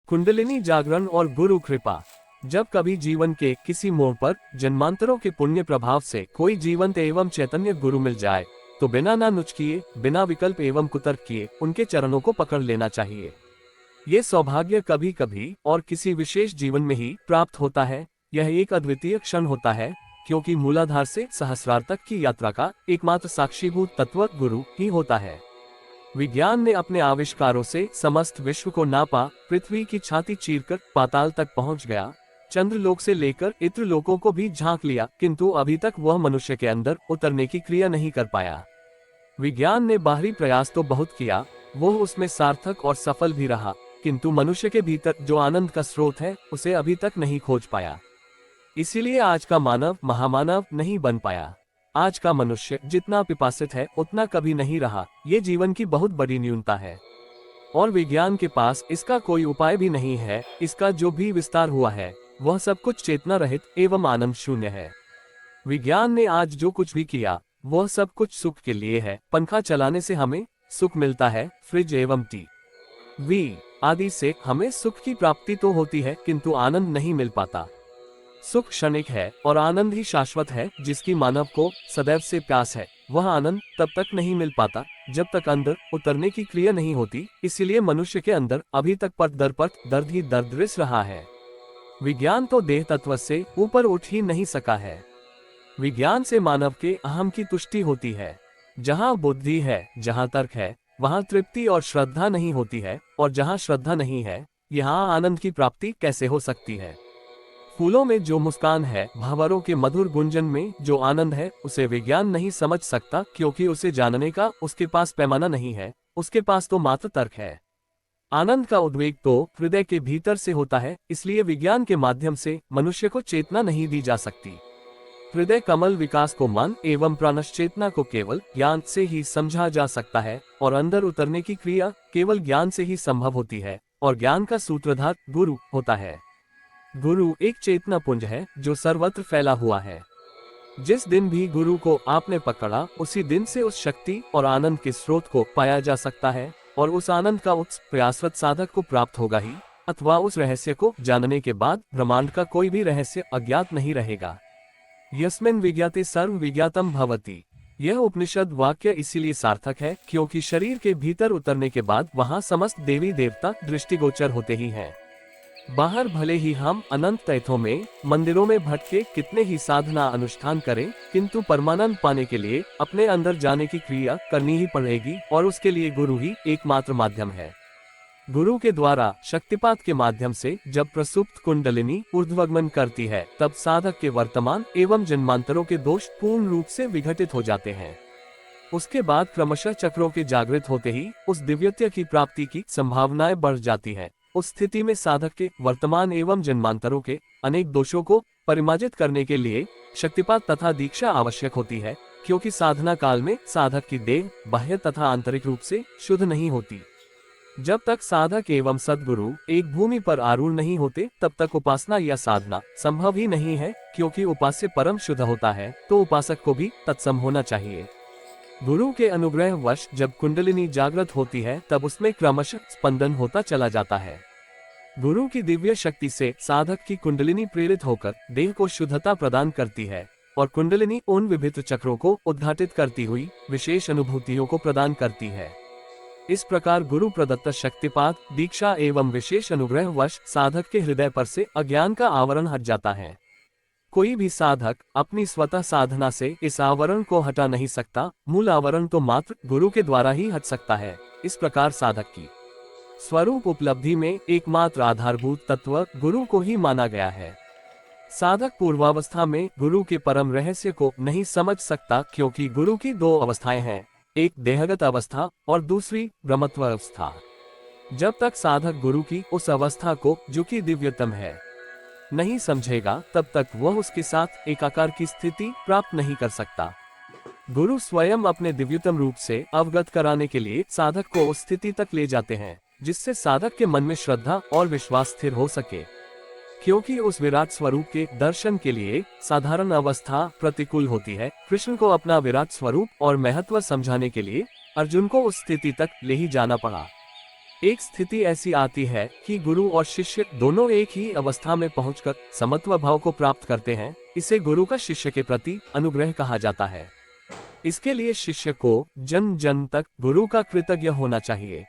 कुंडलिनी जागरण और गुरु कृपा। जब कभी जीवन के किसी मोड़ पर जन्मांतरों के पुण्य प्रभाव से कोई जीवंत एवं चैतन्य गुरु मिल जाए तो बिना ना नुचकिए, बिना विकल्प एवं कुतर्क किए उनके चरणों को पकड़ लेना चाहिए। ये सौभाग्य कभी कभी और किसी विशेष जीवन में ही प्राप्त होता है। यह एक अद्वितीय क्षण होता है, क्योंकि मूलाधार से सहस्रार तक की यात्रा का एकमात्र साक्षीभूत तत्व गुरु ही होता है। विज्ञान ने अपने आविष्कारों से समस्त विश्व को नापा, पृथ्वी की छाती चीरकर पाताल तक पहुंच गया, चंद्रलोक से लेकर इत्र लोकों को भी झांक लिया, किंतु अभी तक वह मनुष्य के अंदर उतरने की क्रिया नहीं कर पाया। विज्ञान ने बाहरी प्रयास तो बहुत किया, वो उसमें सार्थक और सफल भी रहा, किंतु मनुष्य के भीतर जो आनंद का स्रोत है उसे अभी तक नहीं खोज पाया। इसीलिए आज का मानव महामानव नहीं बन पाया। आज का मनुष्य जितना पिपासित है उतना कभी नहीं रहा। ये जीवन की बहुत बड़ी न्यूनता है और विज्ञान के पास इसका कोई उपाय भी नहीं है। इसका जो भी विस्तार हुआ है वह सब कुछ चेतना रहित एवं आनंद शून्य है। विज्ञान ने आज जो कुछ भी किया वह सब कुछ सुख के लिए है। पंखा चलाने से हमें सुख मिलता है, फ्रिज एवं टीवी आदि से हमें सुख की प्राप्ति तो होती है, किंतु आनंद नहीं मिल पाता। सुख क्षणिक है और आनंद ही शाश्वत है। जिसकी मानव को सदैव से प्यास है वह आनंद तब तक नहीं मिल पाता जब तक अंदर उतरने की क्रिया नहीं होती। इसीलिए मनुष्य के अंदर अभी तक पट दर पट दर्द ही दर्द रिस रहा है। विज्ञान तो देह तत्व से ऊपर उठ ही नहीं सका है। विज्ञान से मानव के अहम की तुष्टि होती है। जहाँ बुद्धि है, जहाँ तर्क है, वहाँ तृप्ति और श्रद्धा नहीं होती है, और जहाँ श्रद्धा नहीं है यहाँ आनंद की प्राप्ति कैसे हो सकती है। फूलों में जो मुस्कान है, भंवरों के मधुर गुंजन में जो आनंद है, उसे विज्ञान नहीं समझ सकता, क्योंकि उसे जानने का उसके पास पैमाना नहीं है। उसके पास तो मात्र तर्क है। आनंद का उद्वेग तो हृदय के भीतर से होता है। इसलिए विज्ञान के माध्यम से मनुष्य को चेतना नहीं दी जा सकती। हृदय कमल विकास को मन एवं प्राणश चेतना को केवल ज्ञान से ही समझा जा सकता है, और अंदर उतरने की क्रिया केवल ज्ञान से ही संभव होती है, और ज्ञान का सूत्रधार गुरु होता है। गुरु एक चेतना पुंज है जो सर्वत्र फैला हुआ है। जिस दिन भी गुरु को आपने पकड़ा उसी दिन से उस शक्ति और आनंद के स्रोत को पाया जा सकता है, और उस आनंद का उत्स प्रयासरत साधक को प्राप्त होगा ही, अथवा उस रहस्य को जानने के बाद ब्रह्मांड का कोई भी रहस्य अज्ञात नहीं रहेगा। यस्मिन् विज्ञाते सर्व विज्ञातम भवति। यह उपनिषद वाक्य इसीलिए सार्थक है क्योंकि शरीर के भीतर उतरने के बाद वहाँ समस्त देवी देवता दृष्टिगोचर होते ही हैं। बाहर भले ही हम अनंत तैथों में मंदिरों में भटके कितने ही साधना अनुष्ठान करें, किंतु परमानंद पाने के लिए अपने अंदर जाने की क्रिया करनी ही पड़ेगी, और उसके लिए गुरु ही एकमात्र माध्यम है। गुरु के द्वारा शक्तिपात के माध्यम से जब प्रसुप्त कुंडलिनी ऊर्ध्वगमन करती है, तब साधक के वर्तमान एवं जन्मांतरों के दोष पूर्ण रूप से विघटित हो जाते हैं। उसके बाद क्रमशः चक्रों के जागृत होते ही उस दिव्यत्व की प्राप्ति की संभावनाएं बढ़ जाती हैं। उस स्थिति में साधक के वर्तमान एवं जन्मांतरों के अनेक दोषों को परिमार्जित करने के लिए शक्तिपात तथा दीक्षा आवश्यक होती है, क्योंकि साधना काल में साधक की देह बाह्य तथा आंतरिक रूप से शुद्ध नहीं होती। जब तक साधक एवं सद्गुरु एक भूमि पर आरूढ़ नहीं होते तब तक उपासना या साधना संभव ही नहीं है, क्योंकि उपास्य परम शुद्ध होता है तो उपासक को भी तत्सम होना चाहिए। गुरु के अनुग्रह वश जब कुंडलिनी जागृत होती है तब उसमें क्रमशः स्पंदन होता चला जाता है। गुरु की दिव्य शक्ति से साधक की कुंडलिनी प्रेरित होकर देह को शुद्धता प्रदान करती है, और कुंडलिनी उन विभिन्न चक्रों को उद्घाटित करती हुई विशेष अनुभूतियों को प्रदान करती है। इस प्रकार गुरु प्रदत्त शक्तिपात, दीक्षा एवं विशेष अनुग्रह वश साधक के हृदय पर से अज्ञान का आवरण हट जाता है। कोई भी साधक अपनी स्वतः साधना से इस आवरण को हटा नहीं सकता। मूल आवरण तो मात्र गुरु के द्वारा ही हट सकता है। इस प्रकार साधक की स्वरूप उपलब्धि में एकमात्र आधारभूत तत्व गुरु को ही माना गया है। साधक पूर्वावस्था में गुरु के परम रहस्य को नहीं समझ सकता, क्योंकि गुरु की दो अवस्थाएं हैं, एक देहगत अवस्था और दूसरी ब्रह्मत्व अवस्था। जब तक साधक गुरु की उस अवस्था को, जो कि दिव्यतम है, नहीं समझेगा तब तक वह उसके साथ एकाकार की स्थिति प्राप्त नहीं कर सकता। गुरु स्वयं अपने दिव्यतम रूप से अवगत कराने के लिए साधक को उस स्थिति तक ले जाते हैं जिससे साधक के मन में श्रद्धा और विश्वास स्थिर हो सके, क्योंकि उस विराट स्वरूप के दर्शन के लिए साधारण अवस्था प्रतिकूल होती है। कृष्ण को अपना विराट स्वरूप और महत्व समझाने के लिए अर्जुन को उस स्थिति तक ले ही जाना पड़ा। एक स्थिति ऐसी आती है कि गुरु और शिष्य दोनों एक ही अवस्था में पहुंचकर समत्व भाव को प्राप्त करते हैं। इसे गुरु का शिष्य के प्रति अनुग्रह कहा जाता है। इसके लिए शिष्य को जन जन तक गुरु का कृतज्ञ होना चाहिए।